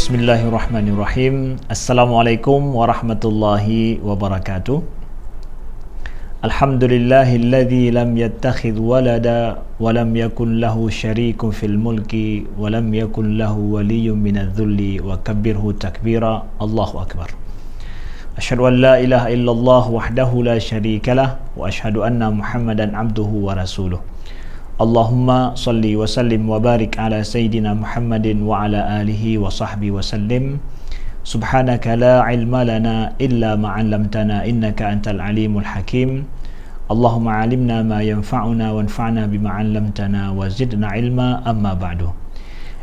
Bismillahirrahmanirrahim. Assalamualaikum warahmatullahi wabarakatuh. Alhamdulillahilladzi lam yattakhidh walada wa lam yakun lahu syarikun fil mulki wa lam yakun lahu waliyyun minadh-dhulli wa kabbirhu takbira. Allahu akbar. Asyhadu an la ilaha illallah wahdahu la syarikalah wa asyhadu anna Muhammadan abduhu wa rasuluh. Allahumma salli wa sallim wa barik ala Sayyidina Muhammadin wa ala alihi wa sahbihi wa sallim. Subhanaka la ilma lana illa ma 'allamtana innaka antal alimul hakim. Allahumma 'allimna ma yanfa'una wanfa'na bima 'allamtana wa zidna ilma, amma ba'du.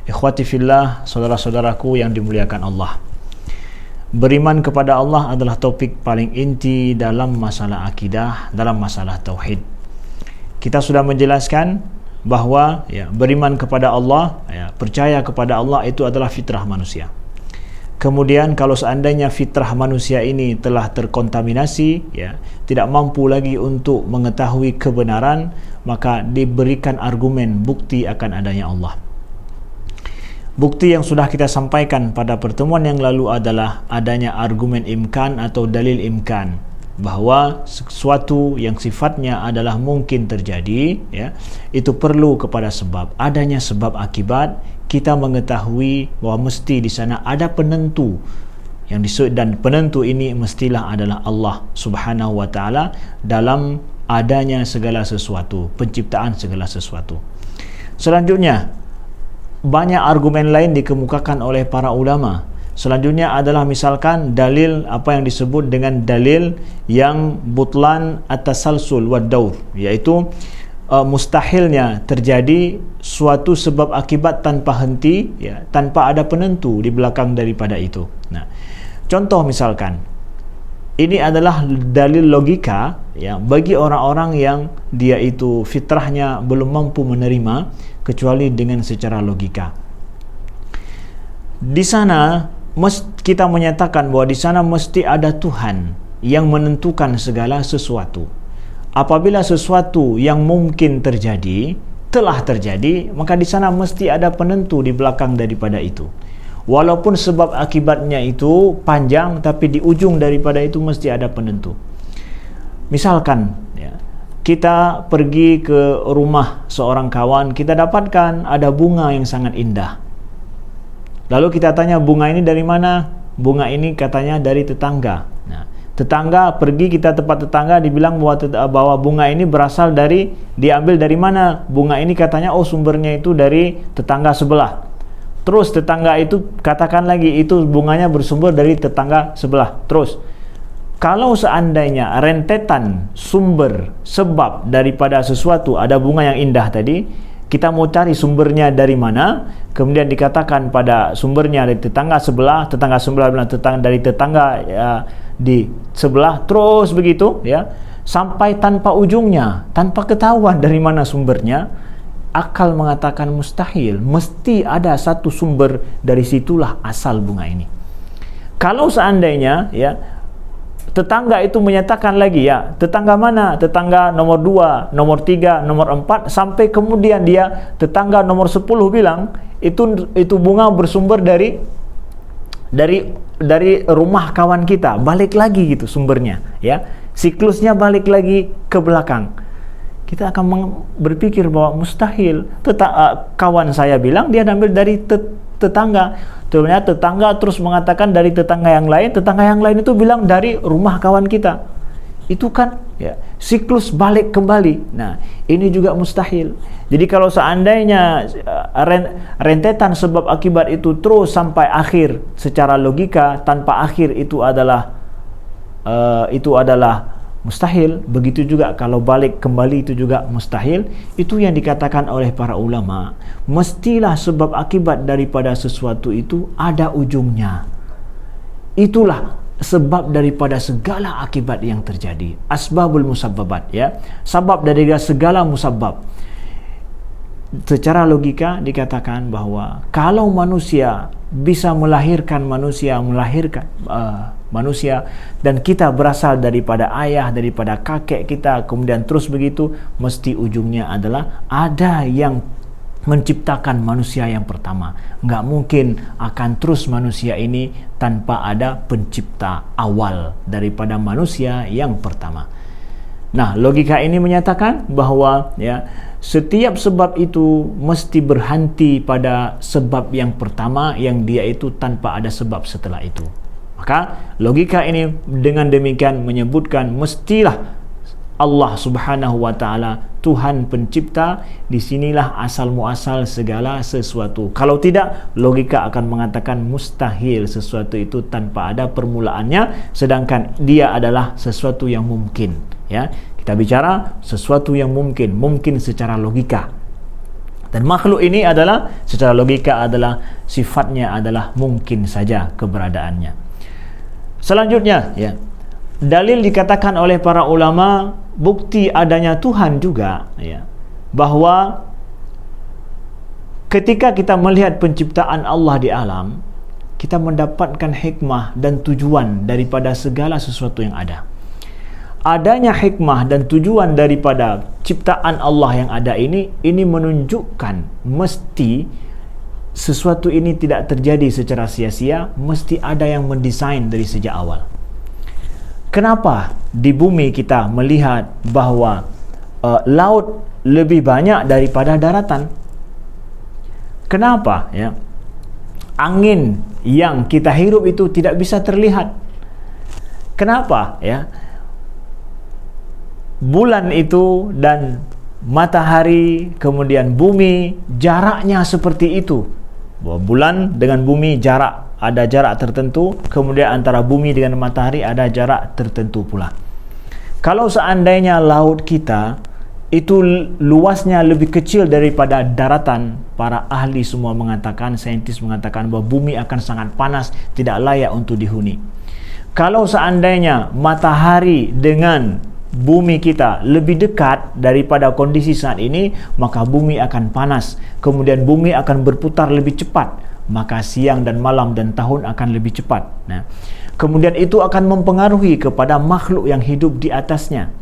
Ikhwati fillah, saudara-saudaraku yang dimuliakan Allah. Beriman kepada Allah adalah topik paling inti dalam masalah akidah, dalam masalah tauhid. Kita sudah menjelaskan bahwa beriman kepada Allah, percaya kepada Allah itu adalah fitrah manusia. Kemudian kalau seandainya fitrah manusia ini telah terkontaminasi, tidak mampu lagi untuk mengetahui kebenaran, maka diberikan argumen bukti akan adanya Allah. Bukti yang sudah kita sampaikan pada pertemuan yang lalu adalah adanya argumen imkan atau dalil imkan, bahwa sesuatu yang sifatnya adalah mungkin terjadi, itu perlu kepada sebab. Adanya sebab akibat, kita mengetahui bahwa mesti di sana ada penentu yang dan penentu ini mestilah adalah Allah Subhanahu wa taala dalam adanya segala sesuatu, penciptaan segala sesuatu. Selanjutnya, banyak argumen lain dikemukakan oleh para ulama. Selanjutnya adalah misalkan dalil apa yang disebut dengan dalil yang butlan at-tasalsul wad daur, yaitu mustahilnya terjadi suatu sebab akibat tanpa henti, tanpa ada penentu di belakang daripada itu. Nah, contoh misalkan ini adalah dalil logika bagi orang-orang yang dia itu fitrahnya belum mampu menerima kecuali dengan secara logika. Di sana kita menyatakan bahwa di sana mesti ada Tuhan yang menentukan segala sesuatu. Apabila sesuatu yang mungkin terjadi telah terjadi, maka di sana mesti ada penentu di belakang daripada itu. Walaupun sebab akibatnya itu panjang, tapi di ujung daripada itu mesti ada penentu. Misalkan kita pergi ke rumah seorang kawan, kita dapatkan ada bunga yang sangat indah. Lalu kita tanya, bunga ini dari mana? Bunga ini katanya dari tetangga. Nah, tetangga pergi, kita tempat tetangga, dibilang bahwa bunga ini berasal diambil dari mana? Bunga ini katanya sumbernya itu dari tetangga sebelah. Terus tetangga itu katakan lagi itu bunganya bersumber dari tetangga sebelah. Terus kalau seandainya rentetan sumber sebab daripada sesuatu, ada bunga yang indah tadi, kita mau cari sumbernya dari mana, kemudian dikatakan pada sumbernya dari tetangga sebelah bilang dari tetangga di sebelah, terus begitu sampai tanpa ujungnya, tanpa ketahuan dari mana sumbernya. Akal mengatakan mustahil, mesti ada satu sumber, dari situlah asal bunga ini. Kalau seandainya tetangga itu menyatakan lagi, tetangga mana? Tetangga nomor 2, nomor 3, nomor 4, sampai kemudian dia tetangga nomor 10 bilang itu bunga bersumber dari rumah kawan kita. Balik lagi gitu sumbernya, siklusnya balik lagi ke belakang. Kita akan berpikir bahwa mustahil. Kawan saya bilang dia ambil dari tetangga. Ternyata tetangga terus mengatakan dari tetangga yang lain itu bilang dari rumah kawan kita. Itu kan siklus balik kembali. Nah, ini juga mustahil. Jadi kalau seandainya rentetan sebab akibat itu terus sampai akhir secara logika, tanpa akhir itu adalah mustahil. Begitu juga kalau balik kembali itu juga mustahil. Itu yang dikatakan oleh para ulama, mestilah sebab akibat daripada sesuatu itu ada ujungnya. Itulah sebab daripada segala akibat yang terjadi. Asbabul musabbabat, sebab dari segala musabab. Secara logika dikatakan bahwa kalau manusia bisa melahirkan manusia, dan kita berasal daripada ayah, daripada kakek kita, kemudian terus begitu, mesti ujungnya adalah ada yang menciptakan manusia yang pertama. Nggak mungkin akan terus manusia ini tanpa ada pencipta awal daripada manusia yang pertama. Nah, logika ini menyatakan bahwa setiap sebab itu mesti berhenti pada sebab yang pertama, yang dia itu tanpa ada sebab setelah itu. Maka logika ini dengan demikian menyebutkan mestilah Allah Subhanahu wa Ta'ala Tuhan pencipta, disinilah asal muasal segala sesuatu. Kalau tidak, logika akan mengatakan mustahil sesuatu itu tanpa ada permulaannya, sedangkan dia adalah sesuatu yang mungkin. Kita bicara sesuatu yang mungkin secara logika. Dan makhluk ini adalah secara logika adalah sifatnya adalah mungkin saja keberadaannya. Selanjutnya, dalil dikatakan oleh para ulama, bukti adanya Tuhan juga, bahwa ketika kita melihat penciptaan Allah di alam, kita mendapatkan hikmah dan tujuan daripada segala sesuatu yang ada. Adanya hikmah dan tujuan daripada ciptaan Allah yang ada ini menunjukkan mesti sesuatu ini tidak terjadi secara sia-sia, mesti ada yang mendesain dari sejak awal. Kenapa di bumi kita melihat bahwa laut lebih banyak daripada daratan? Kenapa angin yang kita hirup itu tidak bisa terlihat? Kenapa bulan itu dan matahari kemudian bumi jaraknya seperti itu? Bahwa bulan dengan bumi ada jarak tertentu, kemudian antara bumi dengan matahari ada jarak tertentu pula. Kalau seandainya laut kita itu luasnya lebih kecil daripada daratan, para ahli semua mengatakan, saintis mengatakan bahwa bumi akan sangat panas, tidak layak untuk dihuni. Kalau seandainya matahari dengan bumi kita lebih dekat daripada kondisi saat ini, maka bumi akan panas, kemudian bumi akan berputar lebih cepat, maka siang dan malam dan tahun akan lebih cepat. Kemudian itu akan mempengaruhi kepada makhluk yang hidup di atasnya.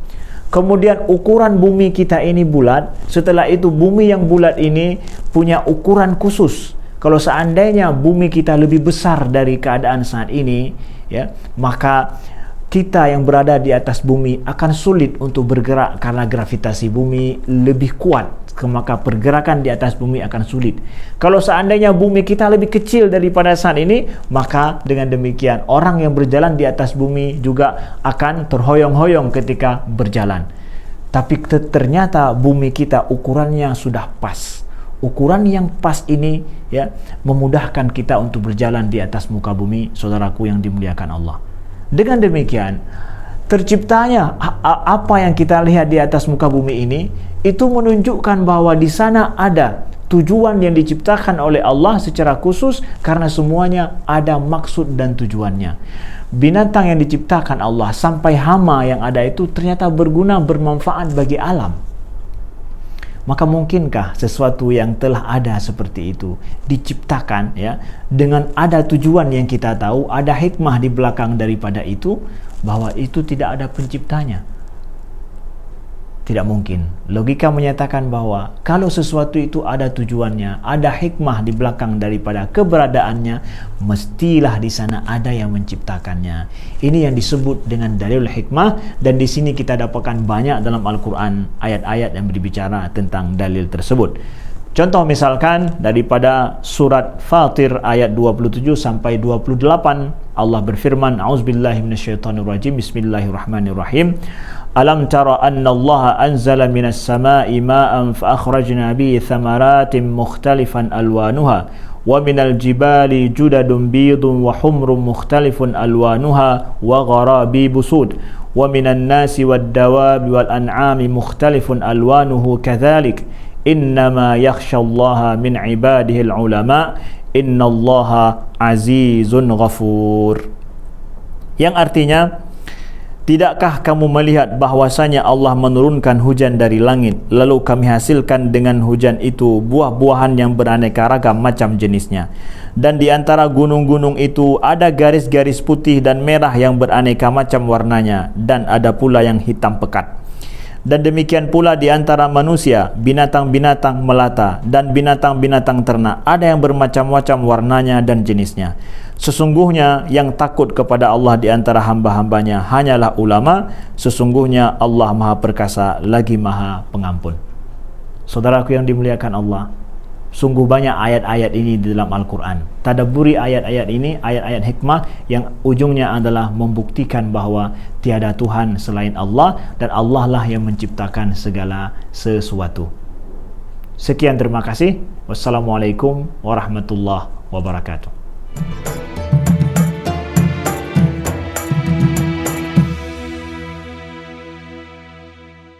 Kemudian ukuran bumi kita ini bulat, setelah itu bumi yang bulat ini punya ukuran khusus. Kalau seandainya bumi kita lebih besar dari keadaan saat ini, maka kita yang berada di atas bumi akan sulit untuk bergerak karena gravitasi bumi lebih kuat, maka pergerakan di atas bumi akan sulit. Kalau seandainya bumi kita lebih kecil daripada saat ini, maka dengan demikian orang yang berjalan di atas bumi juga akan terhoyong-hoyong ketika berjalan. Tapi ternyata bumi kita ukurannya sudah pas. Ukuran yang pas ini memudahkan kita untuk berjalan di atas muka bumi, saudaraku yang dimuliakan Allah. Dengan demikian, terciptanya apa yang kita lihat di atas muka bumi ini, itu menunjukkan bahwa di sana ada tujuan yang diciptakan oleh Allah secara khusus, karena semuanya ada maksud dan tujuannya. Binatang yang diciptakan Allah sampai hama yang ada itu ternyata berguna, bermanfaat bagi alam. Maka mungkinkah sesuatu yang telah ada seperti itu diciptakan dengan ada tujuan yang kita tahu, ada hikmah di belakang daripada itu, bahwa itu tidak ada penciptanya? Tidak mungkin. Logika menyatakan bahwa kalau sesuatu itu ada tujuannya, ada hikmah di belakang daripada keberadaannya, mestilah di sana ada yang menciptakannya. Ini yang disebut dengan dalil hikmah, dan di sini kita dapatkan banyak dalam Al-Quran ayat-ayat yang berbicara tentang dalil tersebut. Contoh misalkan daripada surat Fatir ayat 27 sampai 28, Allah berfirman, A'udzubillahi minasyaitonirrajim, Bismillahirrahmanirrahim. Alam tara anna Allah anzala minas sama'i ma'an fa akhrajna bihi thamaratin mukhtalifan alwanuha wa minal jibali judadun bidun wa humrun mukhtalifun alwanuha wa gharabibu sud wa minan nasi wad dawabi wal an'ami mukhtalifun alwanuhu kadzalik innama yakhshallaha min ibadihil ulama innallaha azizun ghafur. Yang artinya, tidakkah kamu melihat bahwasanya Allah menurunkan hujan dari langit, lalu kami hasilkan dengan hujan itu buah-buahan yang beraneka ragam macam jenisnya, dan di antara gunung-gunung itu ada garis-garis putih dan merah yang beraneka macam warnanya, dan ada pula yang hitam pekat. Dan demikian pula di antara manusia, binatang-binatang melata dan binatang-binatang ternak, ada yang bermacam-macam warnanya dan jenisnya. Sesungguhnya yang takut kepada Allah di antara hamba-hambanya hanyalah ulama. Sesungguhnya Allah Maha Perkasa lagi Maha Pengampun. Saudaraku yang dimuliakan Allah, sungguh banyak ayat-ayat ini di dalam Al-Quran. Tadabburi ayat-ayat ini, ayat-ayat hikmah yang ujungnya adalah membuktikan bahawa tiada Tuhan selain Allah dan Allah lah yang menciptakan segala sesuatu. Sekian, terima kasih. Wassalamualaikum warahmatullahi wabarakatuh.